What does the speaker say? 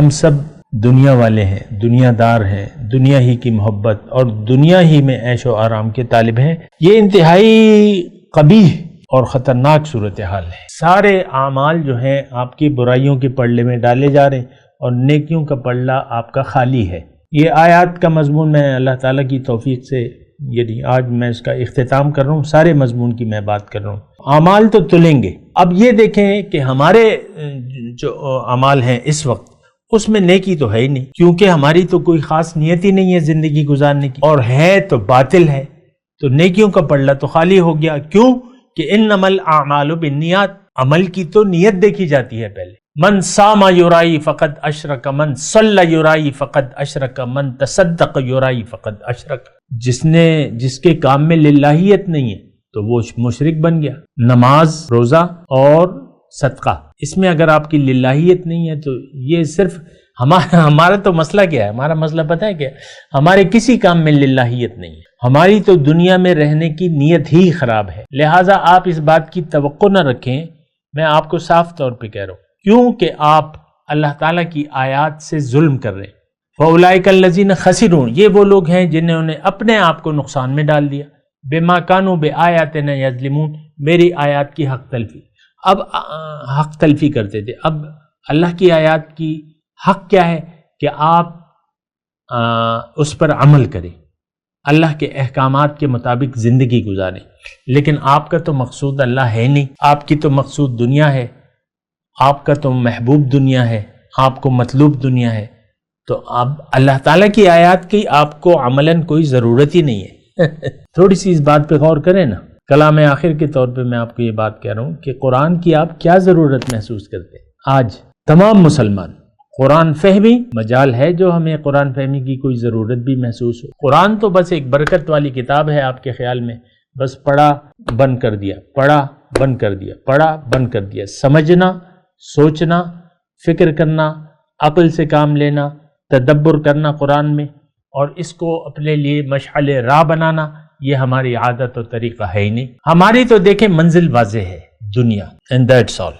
ہم سب دنیا والے ہیں، دنیا دار ہیں، دنیا ہی کی محبت اور دنیا ہی میں عیش و آرام کے طالب ہیں، یہ انتہائی قبیح اور خطرناک صورتحال ہے۔ سارے اعمال جو ہیں آپ کی برائیوں کے پلڑے میں ڈالے جا رہے ہیں اور نیکیوں کا پلڑا آپ کا خالی ہے۔ یہ آیات کا مضمون میں اللہ تعالیٰ کی توفیق سے یعنی آج میں اس کا اختتام کر رہا ہوں، سارے مضمون کی میں بات کر رہا ہوں۔ اعمال تو تلیں گے۔ اب یہ دیکھیں کہ ہمارے جو اعمال ہیں اس وقت اس میں نیکی تو ہے ہی نہیں، کیونکہ ہماری تو کوئی خاص نیت ہی نہیں ہے زندگی گزارنے کی، اور ہے تو باطل ہے، تو نیکیوں کا پلڑا تو خالی ہو گیا۔ کیوں کہ انما الاعمال بالنیات، عمل کی تو نیت دیکھی جاتی ہے پہلے۔ من صام یرائی فقد اشرک، من صلی یرائی فقد اشرک، من تصدق یرائی فقد اشرک۔ جس کے کام میں للہیت نہیں ہے تو وہ مشرک بن گیا۔ نماز، روزہ اور صدقہ، اس میں اگر آپ کی للہیت نہیں ہے تو یہ صرف ہمارا تو مسئلہ کیا ہے؟ ہمارا مسئلہ پتہ ہے کیا؟ ہمارے کسی کام میں للہیت نہیں ہے، ہماری تو دنیا میں رہنے کی نیت ہی خراب ہے۔ لہٰذا آپ اس بات کی توقع نہ رکھیں، میں آپ کو صاف طور پہ کہہ رہا ہوں، کیونکہ آپ اللہ تعالیٰ کی آیات سے ظلم کر رہے ہیں۔ فَأُولَئِكَ الَّذِينَ خَسِرُوا، یہ وہ لوگ ہیں جنہوں نے اپنے آپ کو نقصان میں ڈال دیا۔ بِمَا كَانُوا بِآيَاتِنَا يَظْلِمُونَ، میری آیات کی حق تلفی۔ اب حق تلفی کرتے تھے، اب اللہ کی آیات کی حق کیا ہے کہ آپ اس پر عمل کریں، اللہ کے احکامات کے مطابق زندگی گزاریں۔ لیکن آپ کا تو مقصود اللہ ہے نہیں، آپ کی تو مقصود دنیا ہے، آپ کا تو محبوب دنیا ہے، آپ کو مطلوب دنیا ہے، تو اب اللہ تعالیٰ کی آیات کی آپ کو عملاً کوئی ضرورت ہی نہیں ہے۔ تھوڑی سی اس بات پہ غور کریں نا۔ کلام آخر کے طور پہ میں آپ کو یہ بات کہہ رہا ہوں کہ قرآن کی آپ کیا ضرورت محسوس کرتے ہیں؟ آج تمام مسلمان قرآن فہمی، مجال ہے جو ہمیں قرآن فہمی کی کوئی ضرورت بھی محسوس ہو۔ قرآن تو بس ایک برکت والی کتاب ہے آپ کے خیال میں، بس پڑھا بند کر دیا، پڑھا بند کر دیا، پڑھا بند کر دیا۔ سمجھنا، سوچنا، فکر کرنا، عقل سے کام لینا، تدبر کرنا قرآن میں، اور اس کو اپنے لیے مشعل راہ بنانا، یہ ہماری عادت و طریقہ ہے ہی نہیں۔ ہماری تو دیکھیں منزل واضح ہے، دنیا، and that's all۔